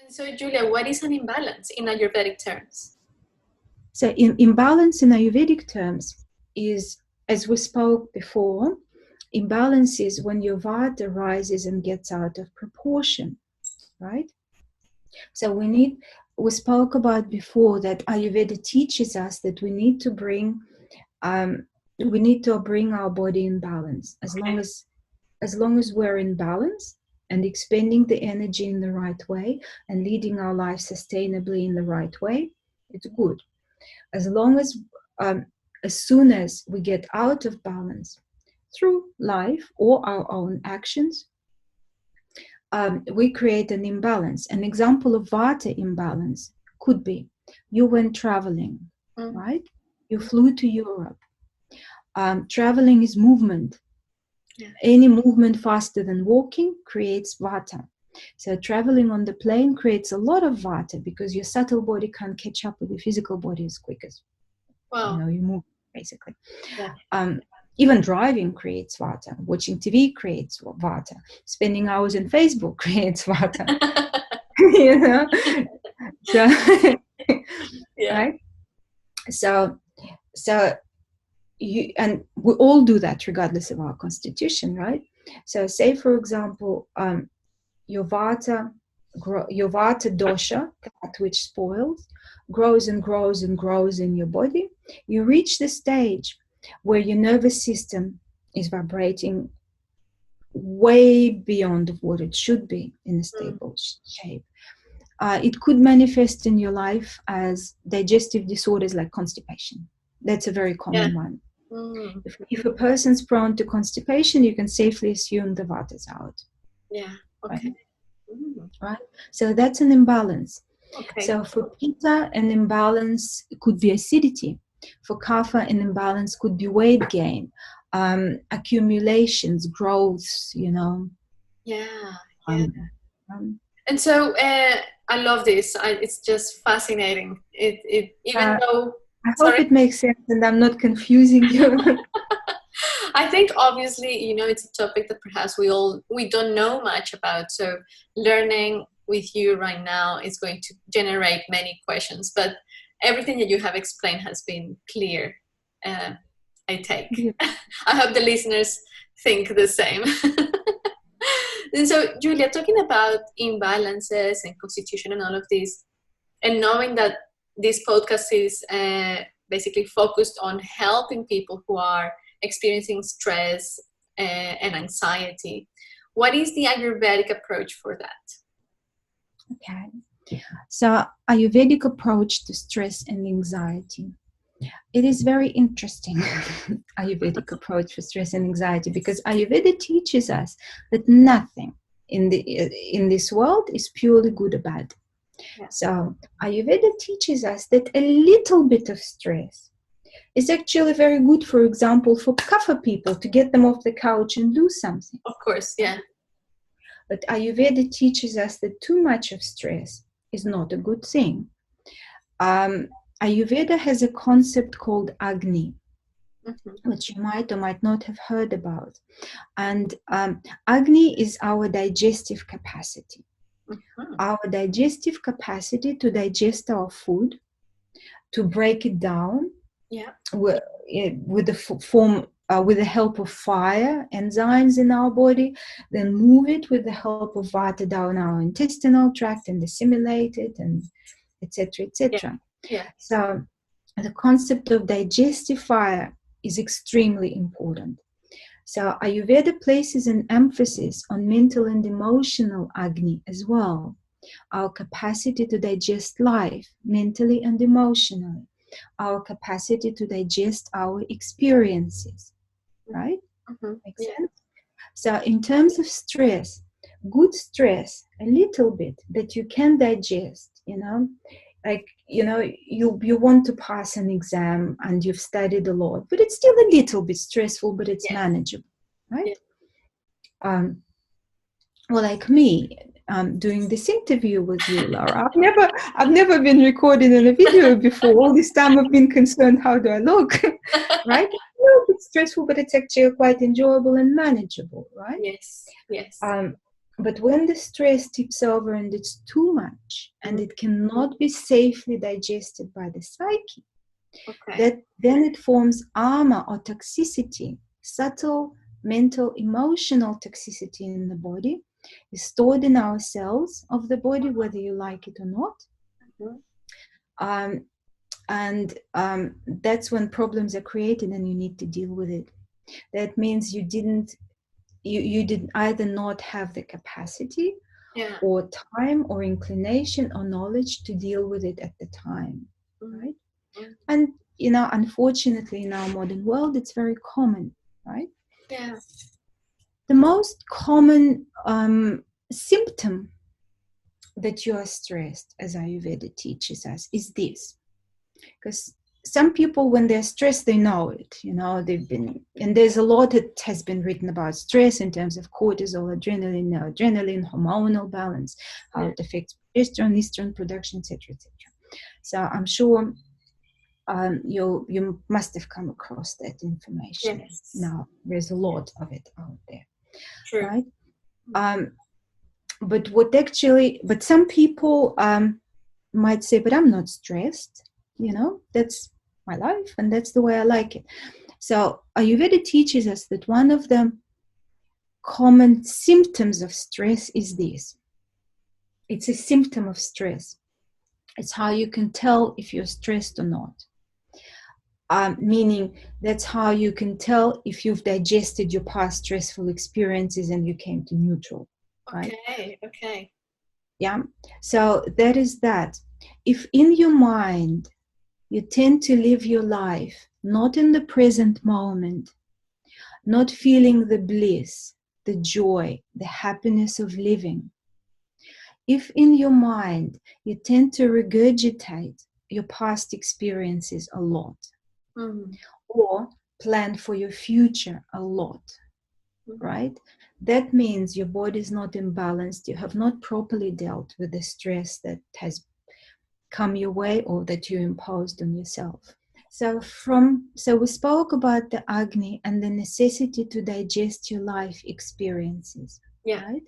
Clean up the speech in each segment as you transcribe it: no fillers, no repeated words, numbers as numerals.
So, Julia, what is an imbalance in Ayurvedic terms? So imbalance in Ayurvedic terms is, as we spoke before, imbalance is when your vata rises and gets out of proportion, right? So we spoke about before that Ayurveda teaches us that we need to bring our body in balance. As long as we're in balance and expending the energy in the right way and leading our life sustainably in the right way, it's good. As soon as we get out of balance through life or our own actions, we create an imbalance. An example of vata imbalance could be you went traveling, right? You flew to Europe. Traveling is movement. Yeah. Any movement faster than walking creates vata. So traveling on the plane creates a lot of vata because your subtle body can't catch up with your physical body as quick as you move, basically. Yeah. Even driving creates vata. Watching TV creates vata. Spending hours on Facebook creates vata. So, yeah. Right? So and we all do that regardless of our constitution, right? So say, for example, your vata dosha, that which spoils, grows and grows and grows in your body. You reach the stage where your nervous system is vibrating way beyond what it should be in a stable shape. It could manifest in your life as digestive disorders like constipation. That's a very common one. If a person's prone to constipation, you can safely assume the vata is out. Yeah. Okay. Right? So that's an imbalance. Okay. So for pitta, an imbalance could be acidity. For kapha, an imbalance could be weight gain, accumulations, growths, Yeah. And so I love this. It's just fascinating. I hope it makes sense and I'm not confusing you. I think obviously, it's a topic that perhaps we don't know much about. So learning with you right now is going to generate many questions, but everything that you have explained has been clear. I take. Yeah. I hope the listeners think the same. And so, Julia, talking about imbalances and constitution and all of this, and knowing that this podcast is basically focused on helping people who are experiencing stress and anxiety, what is the Ayurvedic approach for that? Okay. So, Ayurvedic approach to stress and anxiety. It is very interesting, Ayurvedic approach for stress and anxiety, because Ayurveda teaches us that nothing in this world is purely good or bad. Yeah. So Ayurveda teaches us that a little bit of stress is actually very good, for example, for kapha people, to get them off the couch and do something. Of course, yeah. But Ayurveda teaches us that too much of stress is not a good thing. Ayurveda has a concept called Agni, which you might or might not have heard about. And Agni is our digestive capacity. Our digestive capacity to digest our food, to break it down with the help of fire, enzymes in our body, then move it with the help of vata down our intestinal tract and assimilate it, and etc., etc. Yeah. So the concept of digestive fire is extremely important. So Ayurveda places an emphasis on mental and emotional Agni as well. Our capacity to digest life mentally and emotionally. Our capacity to digest our experiences. Right? Makes sense? So in terms of stress, good stress, a little bit that you can digest, like, you want to pass an exam and you've studied a lot, but it's still a little bit stressful, but it's manageable, right? Yeah. Well, like me, doing this interview with you, Laura, I've never been recorded in a video before. All this time I've been concerned, how do I look, right? It's stressful, but it's actually quite enjoyable and manageable, right? Yes. But when the stress tips over and it's too much and it cannot be safely digested by the psyche, that then it forms armor or toxicity, subtle mental, emotional toxicity in the body, is stored in our cells of the body, whether you like it or not. That's when problems are created and you need to deal with it. That means you did either not have the capacity or time or inclination or knowledge to deal with it at the time, right? And unfortunately in our modern world it's very common, right? The most common symptom that you are stressed, as Ayurveda teaches us, is this. Because some people, when they're stressed, they know it. And there's a lot that has been written about stress in terms of cortisol, adrenaline, hormonal balance, how it affects progesterone, estrogen production, etc., etc. So I'm sure you must have come across that information. Yes. Now, there's a lot of it out there. True. Right? But some people might say, but I'm not stressed. That's my life and that's the way I like it. So Ayurveda teaches us that one of the common symptoms of stress is this. It's a symptom of stress. It's how you can tell if you're stressed or not. Meaning that's how you can tell if you've digested your past stressful experiences and you came to neutral. Right? Okay. Yeah. So that is that. If in your mind you tend to live your life not in the present moment, not feeling the bliss, the joy, the happiness of living, if in your mind you tend to regurgitate your past experiences a lot, or plan for your future a lot, right? That means your body is not imbalanced. You have not properly dealt with the stress that has come your way or that you imposed on yourself. So we spoke about the Agni and the necessity to digest your life experiences, right?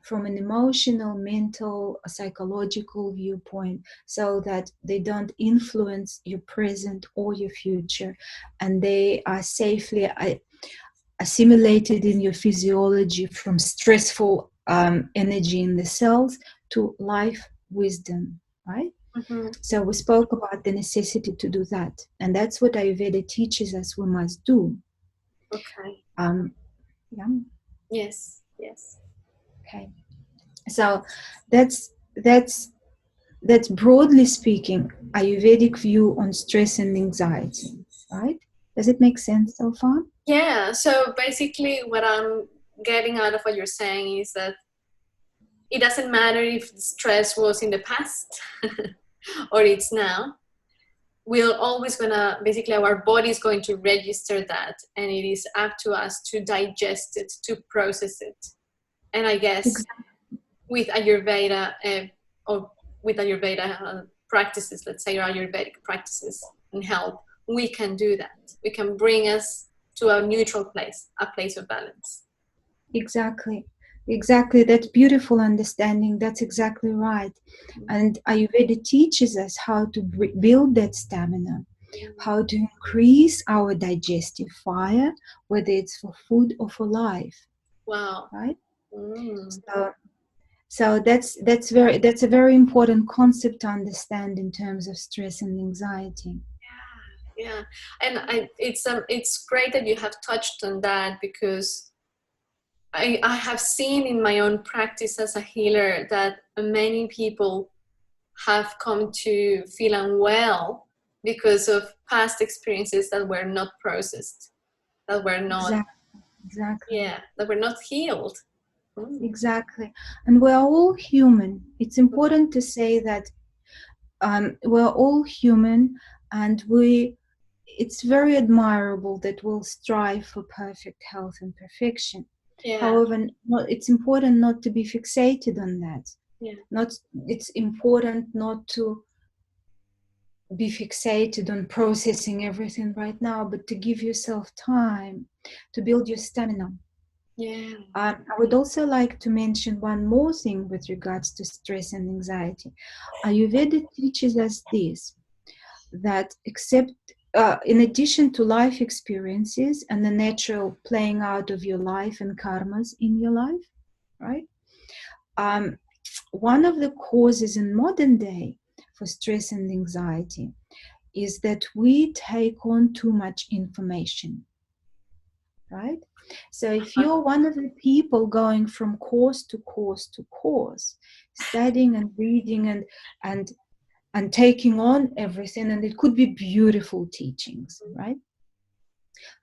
From an emotional, mental, psychological viewpoint, so that they don't influence your present or your future, and they are safely assimilated in your physiology from stressful energy in the cells to life wisdom, right? So we spoke about the necessity to do that, and that's what Ayurveda teaches us we must do. Okay. Yeah. Yes. Okay. So that's broadly speaking Ayurvedic view on stress and anxiety, right? Does it make sense so far? Yeah. So basically, what I'm getting out of what you're saying is that it doesn't matter if the stress was in the past or it's now. We're always gonna, basically our body is going to register that, and it is up to us to digest it, to process it. And I guess with Ayurveda practices, let's say, or Ayurvedic practices and help, we can do that. We can bring us to a neutral place, a place of balance. Exactly. That's beautiful understanding. That's exactly right. And Ayurveda teaches us how to build that stamina, how to increase our digestive fire, whether it's for food or for life. Wow. Right? So that's a very important concept to understand in terms of stress and anxiety. Yeah. And it's great that you have touched on that, because I have seen in my own practice as a healer that many people have come to feel unwell because of past experiences that were not processed, that were not that were not healed. Exactly. And we're all human. It's important to say that we're all human, and it's very admirable that we'll strive for perfect health and perfection. However, it's important not to be fixated on that. It's important not to be fixated on processing everything right now, but to give yourself time to build your stamina, Yeah. I would also like to mention one more thing with regards to stress and anxiety. Ayurveda teaches us this, that except in addition to life experiences and the natural playing out of your life and karmas in your life, right? One of the causes in modern day for stress and anxiety is that we take on too much information, right? So if you're one of the people going from course to course to course, studying and reading and taking on everything, and it could be beautiful teachings, right?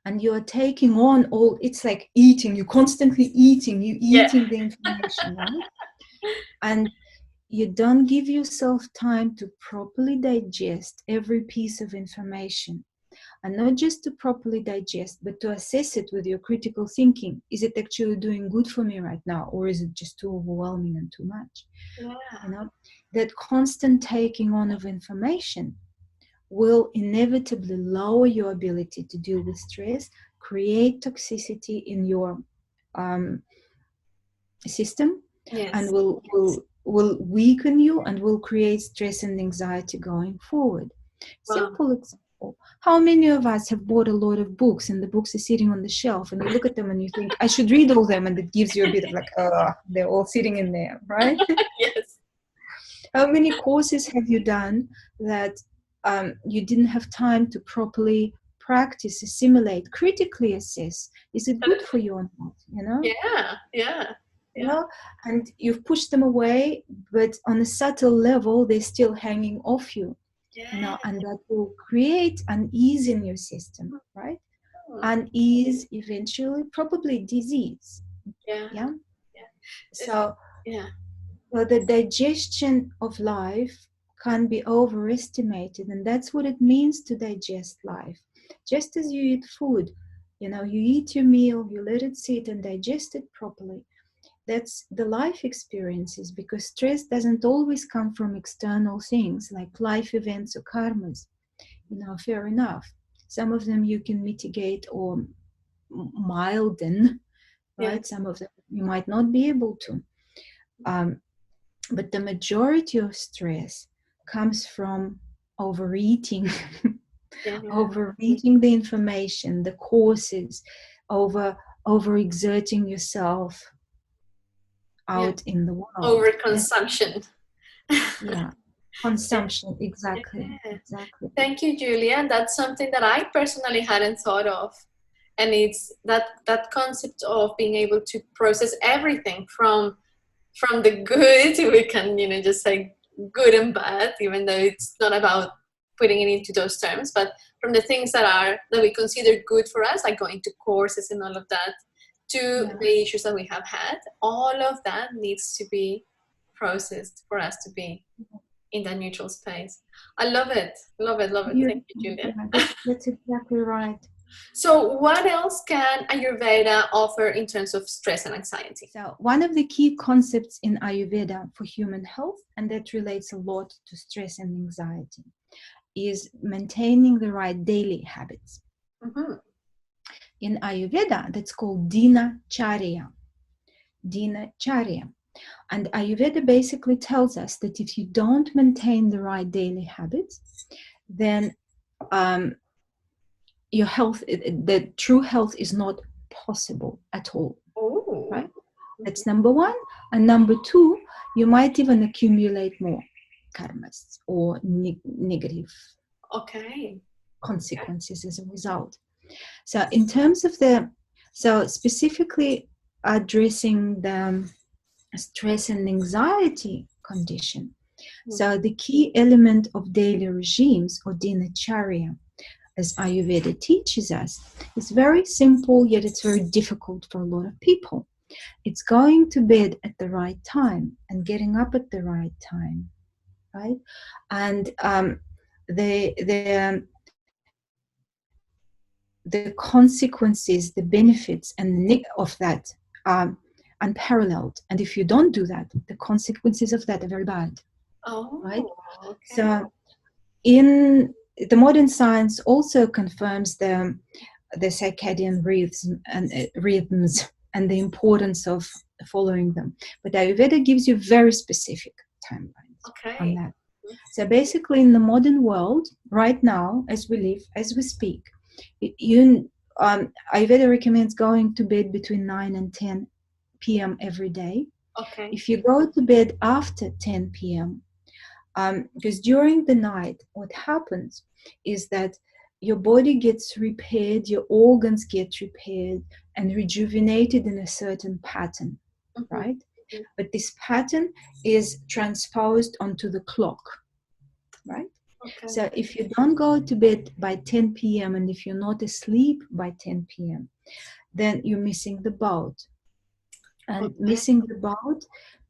And you're taking on all, it's like eating, you're constantly eating, you're Yeah. eating the information, right? And you don't give yourself time to properly digest every piece of information. And not just to properly digest, but to assess it with your critical thinking. Is it actually doing good for me right now? Or is it just too overwhelming and too much? Yeah. You know, that constant taking on of information will inevitably lower your ability to deal with stress, create toxicity in your system, and Yes. will weaken you and will create stress and anxiety going forward. Wow. Simple example. How many of us have bought a lot of books and the books are sitting on the shelf and you look at them and you think, I should read all them, and it gives you a bit of like, they're all sitting in there, right? Yes. How many courses have you done that you didn't have time to properly practice, assimilate, critically assess? Is it good for you or not? You know? Yeah. Yeah. You Yeah. know, and you've pushed them away, but on a subtle level, they're still hanging off you, you Yeah. know, and that will create unease in your system, right? Unease, eventually, probably disease. Yeah. Yeah. Yeah. So, Yeah. well, the digestion of life can be overestimated, and that's what it means to digest life. Just as you eat food, you know, you eat your meal, you let it sit and digest it properly. That's the life experiences, because stress doesn't always come from external things like life events or karmas. You know, fair enough. Some of them you can mitigate or milden, Yeah. right? Some of them you might not be able to. But the majority of stress comes from overeating, Yeah. overeating the information, the courses, overexerting yourself Yeah. out in the world. Overconsumption. Yeah, Yeah. consumption, exactly, Yeah. exactly. Thank you, Julia. That's something that I personally hadn't thought of. And it's that concept of being able to process everything from the good, we can, just say good and bad, even though it's not about putting it into those terms, but from the things that we consider good for us, like going to courses and all of that, to Yeah. the issues that we have had, all of that needs to be processed for us to be in that neutral space. I love it. Love it. Love it. Thank you, Beautiful. Julia. Yeah, that's exactly right. So what else can Ayurveda offer in terms of stress and anxiety? So, one of the key concepts in Ayurveda for human health, and that relates a lot to stress and anxiety, is maintaining the right daily habits. Mm-hmm. In Ayurveda, that's called Dinacharya. Dinacharya. And Ayurveda basically tells us that if you don't maintain the right daily habits, then your health, the true health is not possible at all. Oh. Right? That's number one. And number two, you might even accumulate more karmas or negative Okay. consequences as a result. So so specifically addressing the stress and anxiety condition. So the key element of daily regimes or dinacharya, as Ayurveda teaches us, is very simple, yet it's very difficult for a lot of people. It's going to bed at the right time and getting up at the right time, right? And the consequences, the benefits, and of that are unparalleled. And if you don't do that, the consequences of that are very bad, right? Oh, okay. So, in the modern science also confirms the circadian rhythms and the importance of following them. But Ayurveda gives you very specific timelines on that. So basically, in the modern world, right now, as we live, as we speak, Ayurveda recommends going to bed between 9 and 10 p.m. every day. Okay. If you go to bed after 10 p.m., because during the night, what happens is that your body gets repaired, your organs get repaired and rejuvenated in a certain pattern, right? Mm-hmm. But this pattern is transposed onto the clock, right? Okay. So if you don't go to bed by 10 p.m. and if you're not asleep by 10 p.m., then you're missing the boat. And missing the boat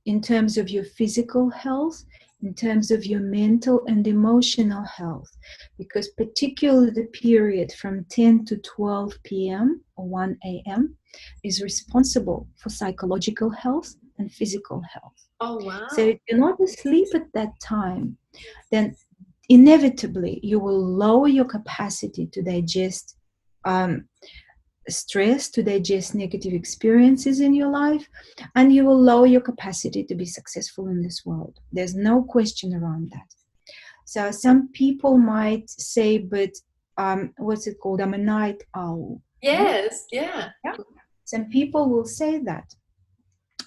in terms of your physical health, in terms of your mental and emotional health, because particularly the period from 10 to 12 p.m. or 1 a.m. is responsible for psychological health and physical health. Oh, wow. So if you're not asleep at that time, then inevitably you will lower your capacity to digest stress, to digest negative experiences in your life, and you will lower your capacity to be successful in this world. There's no question around that. So some people might say, but what's it called? I'm a night owl. Yes, yeah. Some people will say that.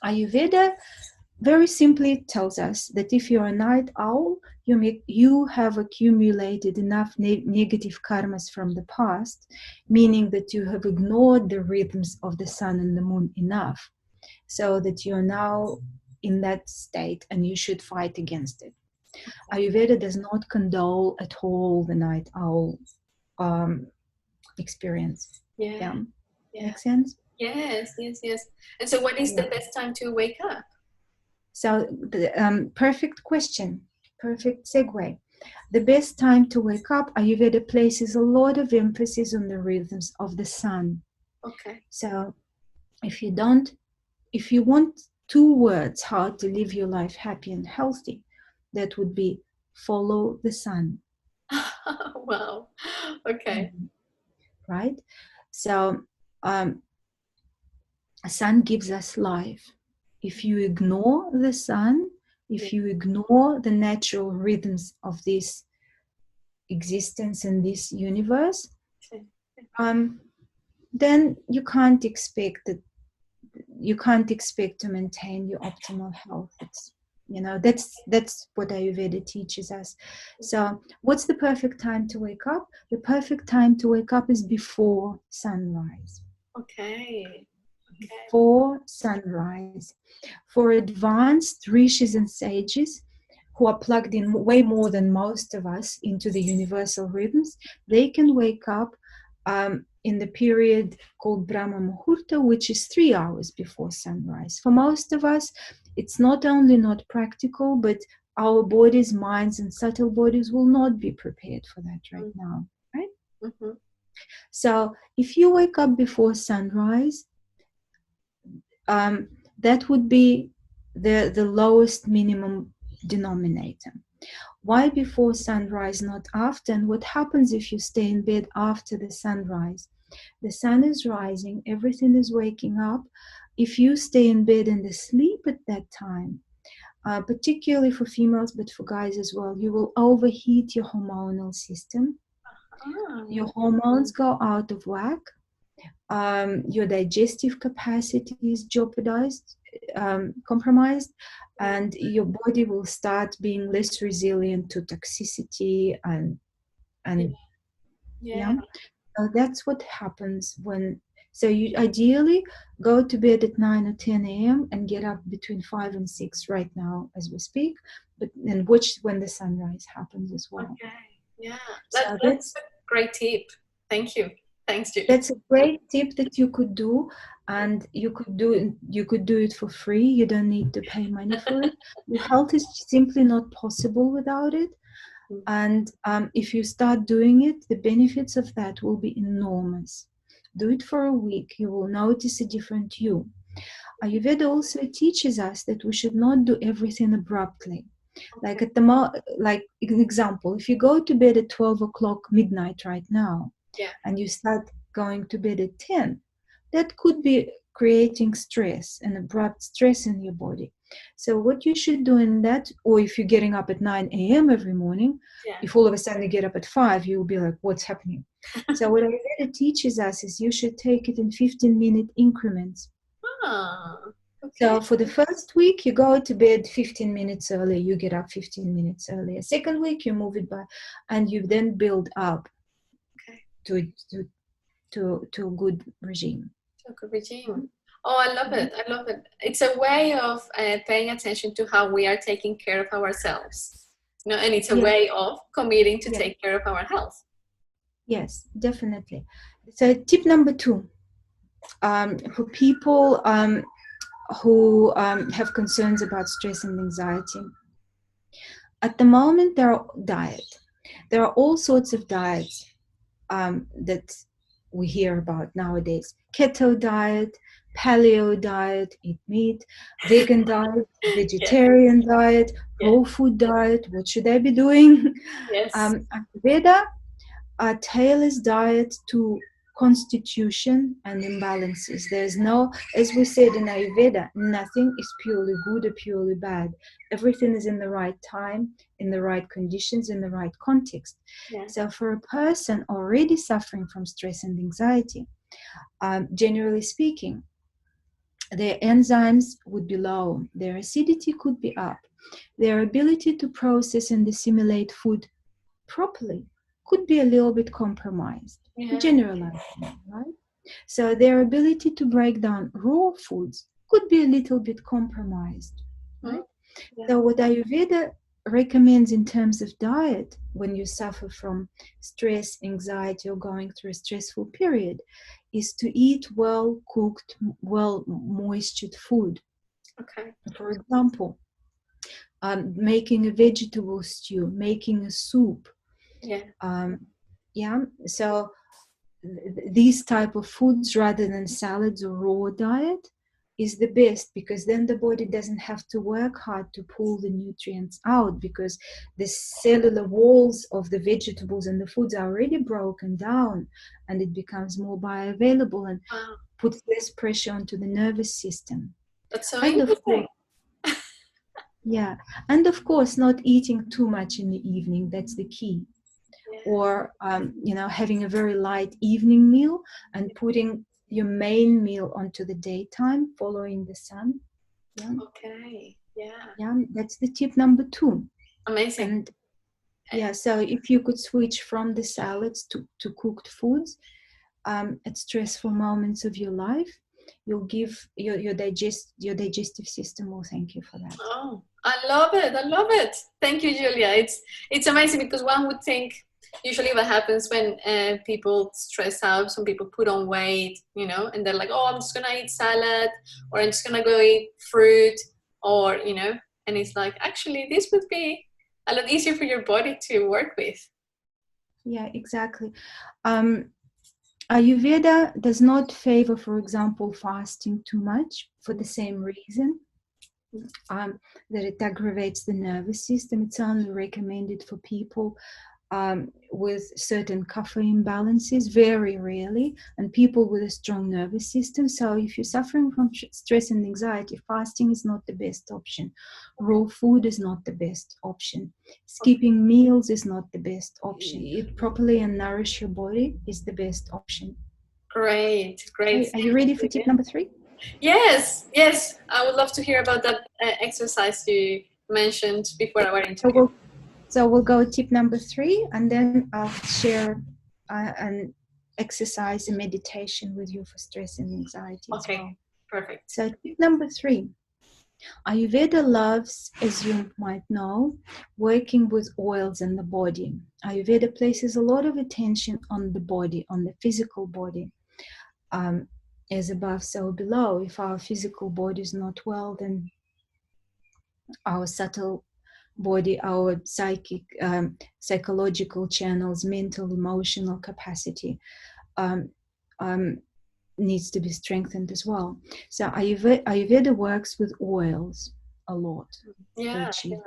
Ayurveda very simply tells us that if you're a night owl, you have accumulated enough negative karmas from the past, meaning that you have ignored the rhythms of the sun and the moon enough, so that you're now in that state and you should fight against it. Ayurveda does not condone at all the night owl experience. Yeah. Make sense? Yes. And so what is the best time to wake up? So the perfect question, perfect segue. The best time to wake up, Ayurveda places a lot of emphasis on the rhythms of the sun. Okay. So if you want 2 words how to live your life happy and healthy, that would be follow the sun. Wow. Okay. Right? So sun gives us life. If you ignore the sun, if you ignore the natural rhythms of this existence in this universe, then you can't expect to maintain your optimal health. That's what Ayurveda teaches us. So what's the perfect time to wake up? The perfect time to wake up is before sunrise. Okay. Before sunrise. For advanced rishis and sages who are plugged in way more than most of us into the universal rhythms, they can wake up in the period called Brahma Muhurta, which is 3 hours before sunrise. For most of us, it's not only not practical, but our bodies, minds, and subtle bodies will not be prepared for that right now, right? Mm-hmm. So if you wake up before sunrise, that would be the lowest minimum denominator. Why before sunrise, not after? And what happens if you stay in bed after the sunrise? The sun is rising, everything is waking up. If you stay in bed and asleep at that time, particularly for females, but for guys as well, you will overheat your hormonal system. Your hormones go out of whack. Your digestive capacity is jeopardized, compromised, and your body will start being less resilient to toxicity and that's what happens when. So you ideally go to bed at 9 or 10 a.m. and get up between 5 and 6 right now as we speak, but then watch when the sunrise happens as well. Okay, yeah, that's a great tip. Thank you. Thanks, Julia. That's a great tip that you could do, and you could do it for free. You don't need to pay money for it. Your health is simply not possible without it. And if you start doing it, the benefits of that will be enormous. Do it for a week. You will notice a different you. Ayurveda also teaches us that we should not do everything abruptly. Like like an example, if you go to bed at 12 o'clock midnight right now, and you start going to bed at 10, that could be creating stress and abrupt stress in your body. So what you should do in that, or if you're getting up at 9 a.m. every morning, if all of a sudden you get up at 5, you'll be like, what's happening? So what Ayurveda teaches us is you should take it in 15-minute increments. Okay. So for the first week, you go to bed 15 minutes earlier, you get up 15 minutes earlier. Second week, you move it by, and you then build up to a good regime. To a good regime. Oh, I love it. I love it. It's a way of paying attention to how we are taking care of ourselves. You know, and it's a way of committing to take care of our health. Yes, definitely. So tip number 2, for people who have concerns about stress and anxiety. At the moment, there are all sorts of diets that we hear about nowadays. Keto diet, paleo diet, eat meat, vegan diet, vegetarian diet, whole food diet. What should I be doing? Yes. Ayurveda tailors diet to constitution and imbalances. There's no, as we said in Ayurveda, nothing is purely good or purely bad. Everything is in the right time, in the right conditions, in the right context. So for a person already suffering from stress and anxiety, generally speaking, their enzymes would be low, their acidity could be up, their ability to process and assimilate food properly could be a little bit compromised. Generalizing, right? So their ability to break down raw foods could be a little bit compromised, right? So what Ayurveda recommends in terms of diet when you suffer from stress, anxiety, or going through a stressful period is to eat well cooked, well moistured food. For example, making a vegetable stew, making a soup. So these type of foods rather than salads or raw diet is the best, because then the body doesn't have to work hard to pull the nutrients out, because the cellular walls of the vegetables and the foods are already broken down, and it becomes more bioavailable and puts less pressure onto the nervous system. That's so interesting. And of course, not eating too much in the evening. That's the key. Or having a very light evening meal and putting your main meal onto the daytime, following the sun. That's the tip number 2. Amazing. And so if you could switch from the salads to cooked foods at stressful moments of your life, you'll give your digestive system will thank you for that. Oh, I love it. Thank you, Julia. It's amazing, because one would think usually what happens when people stress out, some people put on weight, and they're like, oh, I'm just gonna eat salad, or I'm just gonna go eat fruit, or and it's like, actually this would be a lot easier for your body to work with. Yeah, exactly. Ayurveda does not favor, for example, fasting too much for the same reason, that it aggravates the nervous system. It's only recommended for people with certain kapha imbalances, very rarely, and people with a strong nervous system. So if you're suffering from stress and anxiety, fasting is not the best option. Raw food is not the best option. Skipping meals is not the best option. Eat properly and nourish your body is the best option. Great. Are you ready for tip number 3? Yes. I would love to hear about that exercise you mentioned before our interview. So we'll go tip number 3, and then I'll share an exercise and meditation with you for stress and anxiety as well. Perfect. So tip number 3, Ayurveda loves, as you might know, working with oils in the body. Ayurveda places a lot of attention on the body, on the physical body. As above, so below. If our physical body is not well, then our subtle body, our psychological channels, mental, emotional capacity needs to be strengthened as well. So Ayurveda works with oils a lot to achieve.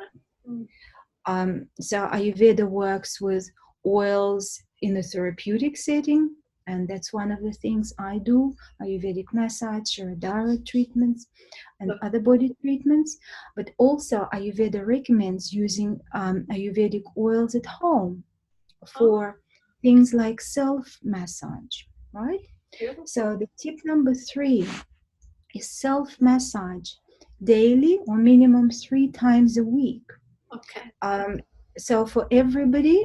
So Ayurveda works with oils in a therapeutic setting And that's one of the things I do: Ayurvedic massage, Shirodhara treatments, and other body treatments. But also, Ayurveda recommends using Ayurvedic oils at home for things like self-massage, right? Beautiful. So the tip number 3 is self-massage daily or minimum 3 times a week. Okay. So for everybody,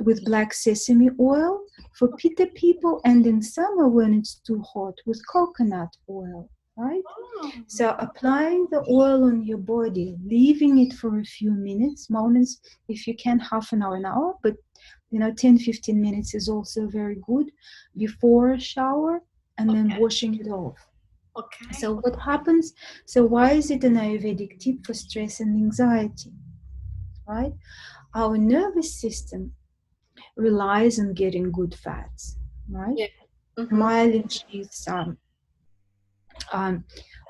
with black sesame oil, for pitta people, and in summer when it's too hot, with coconut oil, right? So applying the oil on your body, leaving it for a few moments, if you can, half an hour, but 10-15 minutes is also very good, before a shower, and then washing it off. Okay. So what happens? So why is it an Ayurvedic tip for stress and anxiety? Right? Our nervous system relies on getting good fats, right? Yeah. Myelin sheaths are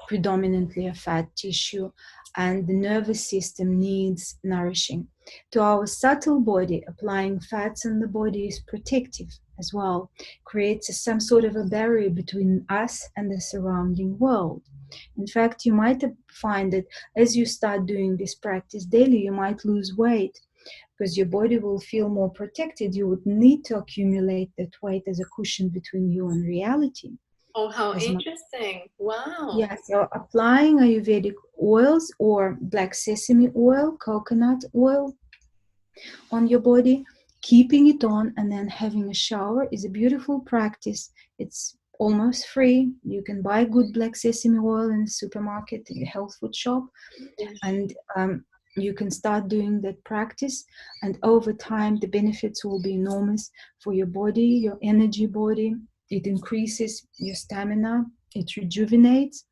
predominantly a fat tissue, and the nervous system needs nourishing. To our subtle body, applying fats on the body is protective as well, creates some sort of a barrier between us and the surrounding world. In fact, you might find that as you start doing this practice daily, you might lose weight because your body will feel more protected. You would need to accumulate that weight as a cushion between you and reality. Oh, how interesting. Wow. Yeah, so applying Ayurvedic oils or black sesame oil, coconut oil on your body, keeping it on, and then having a shower is a beautiful practice. It's almost free. You can buy good black sesame oil in the supermarket, in a health food shop, and you can start doing that practice. And over time, the benefits will be enormous for your body, your energy body. It increases your stamina. It rejuvenates.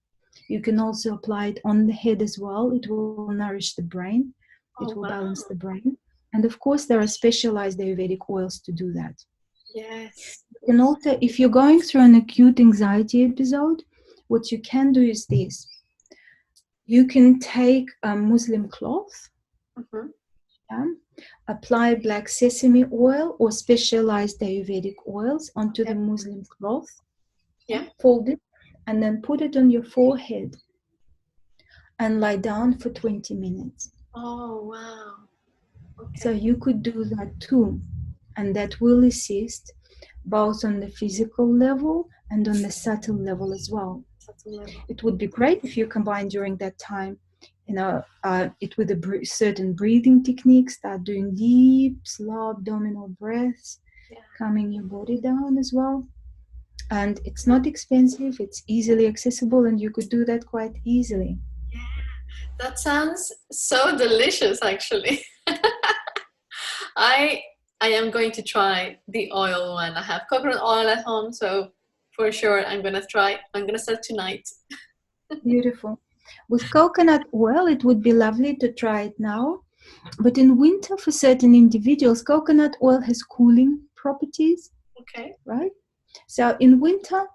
You can also apply it on the head as well. It will nourish the brain. It will balance the brain. And of course, there are specialized Ayurvedic oils to do that. Yes. And also, if you're going through an acute anxiety episode, what you can do is this. You can take a Muslim cloth, apply black sesame oil or specialized Ayurvedic oils onto the Muslim cloth, fold it, and then put it on your forehead and lie down for 20 minutes. Oh, wow. Okay. So you could do that too. And that will assist both on the physical level and on the subtle level as well. It would be great if you combine during that time, it with a certain breathing technique, start doing deep, slow abdominal breaths, calming your body down as well. And it's not expensive, it's easily accessible, and you could do that quite easily. Yeah, that sounds so delicious, actually. I am going to try the oil one. I have coconut oil at home, so for sure I'm going to try. I'm going to start tonight. Beautiful. With coconut oil, it would be lovely to try it now. But in winter, for certain individuals, coconut oil has cooling properties. Okay. Right? So in winter,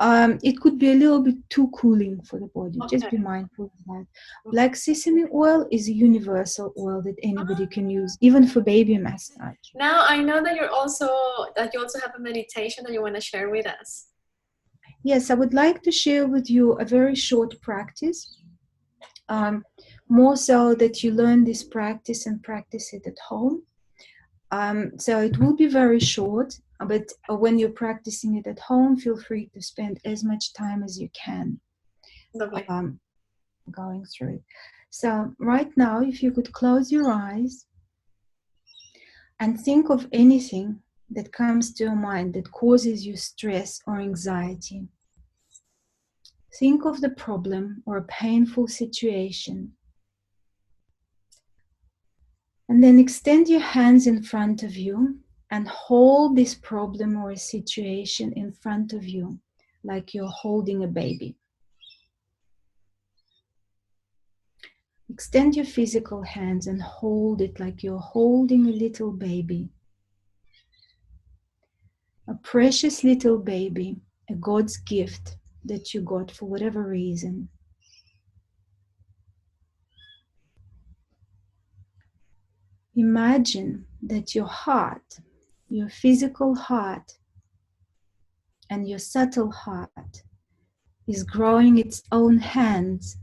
it could be a little bit too cooling for the body. Just be mindful of that. Black sesame oil is a universal oil that anybody can use, even for baby massage. Now I know that you also have a meditation that you want to share with us. Yes, I would like to share with you a very short practice, more so that you learn this practice and practice it at home. So it will be very short, but when you're practicing it at home, feel free to spend as much time as you can going through it. So right now, if you could close your eyes and think of anything that comes to your mind that causes you stress or anxiety. Think of the problem or a painful situation. And then extend your hands in front of you and hold this problem or a situation in front of you like you're holding a baby. Extend your physical hands and hold it like you're holding a little baby. A precious little baby, a God's gift that you got for whatever reason. Imagine that your heart, your physical heart, and your subtle heart is growing its own hands.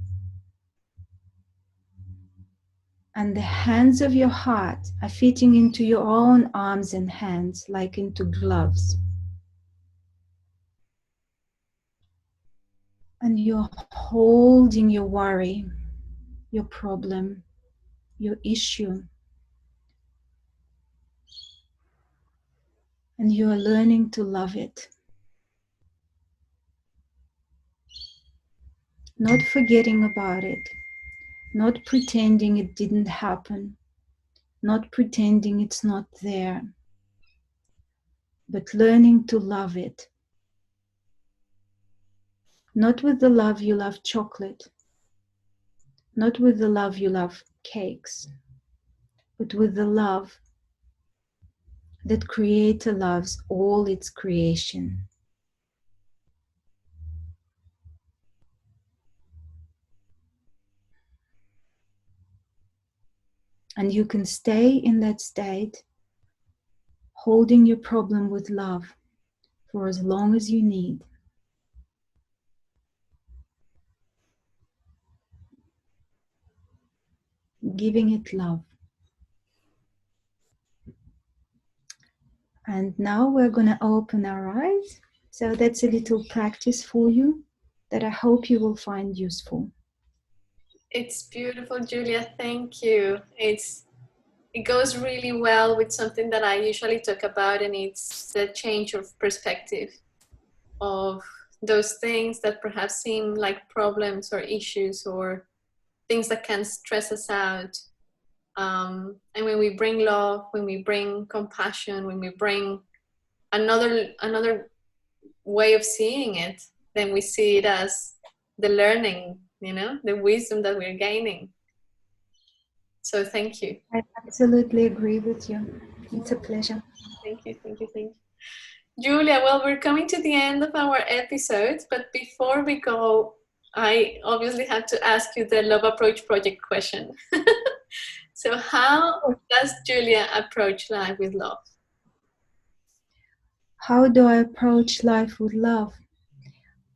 And the hands of your heart are fitting into your own arms and hands, like into gloves. And you're holding your worry, your problem, your issue. And you are learning to love it. Not forgetting about it, not pretending it didn't happen, not pretending it's not there, but learning to love it. Not with the love you love chocolate, not with the love you love cakes, but with the love that Creator loves all its creation. And you can stay in that state, holding your problem with love for as long as you need. Giving it love. And now we're going to open our eyes. So that's a little practice for you that I hope you will find useful. It's beautiful, Julia. Thank you. It goes really well with something that I usually talk about, and it's the change of perspective of those things that perhaps seem like problems or issues or things that can stress us out. And when we bring love, when we bring compassion, when we bring another way of seeing it, then we see it as the learning, the wisdom that we're gaining. So thank you. I absolutely agree with you. It's a pleasure. Thank you. Julia, well, we're coming to the end of our episode, but before we go, I obviously have to ask you the Love Approach Project question. So how does Julia approach life with love? How do I approach life with love?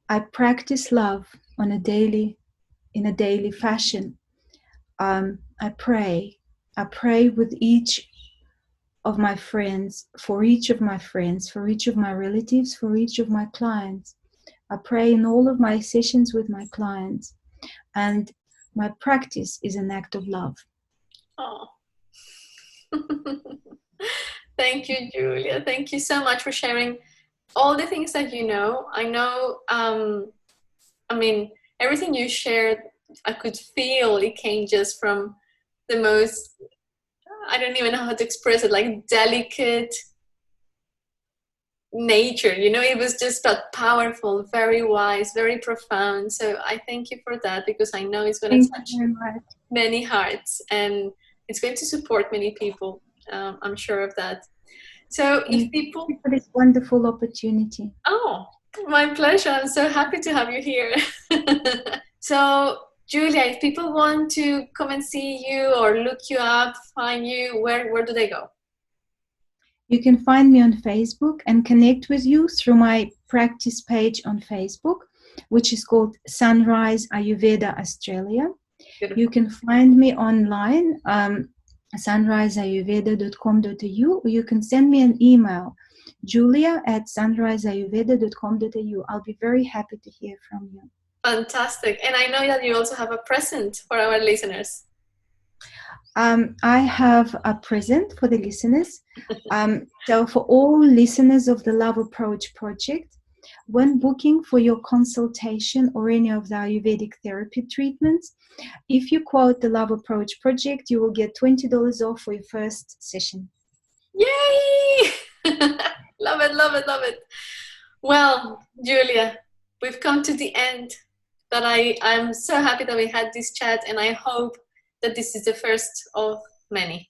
I practice love in a daily fashion. I pray with each of my friends, for each of my friends, for each of my relatives, for each of my clients. I pray in all of my sessions with my clients, and my practice is an act of love. Oh. Thank you, Julia. Thank you so much for sharing all the things that you know. I know, everything you shared, I could feel it came just from the most, I don't even know how to express it, like delicate nature. It was just that powerful, very wise, very profound. So I thank you for that, because I know it's going to touch many hearts and it's going to support many people. I'm sure of that. So if people... Thank you for this wonderful opportunity. Oh, my pleasure. I'm so happy to have you here. So, Julia, if people want to come and see you or look you up, find you, where do they go? You can find me on Facebook and connect with you through my practice page on Facebook, which is called Sunrise Ayurveda Australia. Beautiful. You can find me online, sunriseayurveda.com.au, or you can send me an email, julia@sunriseayurveda.com.au. I'll be very happy to hear from you. Fantastic. And I know that you also have a present for our listeners. I have a present for the listeners. So for all listeners of the Love Approach Project, when booking for your consultation or any of the Ayurvedic therapy treatments, if you quote the Love Approach Project, you will get $20 off for your first session. Yay! Love it, love it, love it. Well, Julia, we've come to the end. But I'm so happy that we had this chat, and I hope that this is the first of many.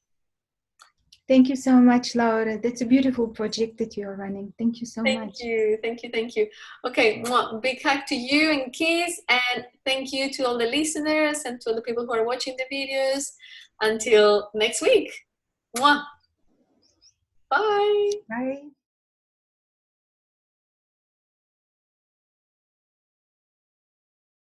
Thank you so much, Laura. That's a beautiful project that you are running. Thank you so much. Thank you. Okay, big hug to you and kiss, and thank you to all the listeners and to all the people who are watching the videos. Until next week. Bye. Bye.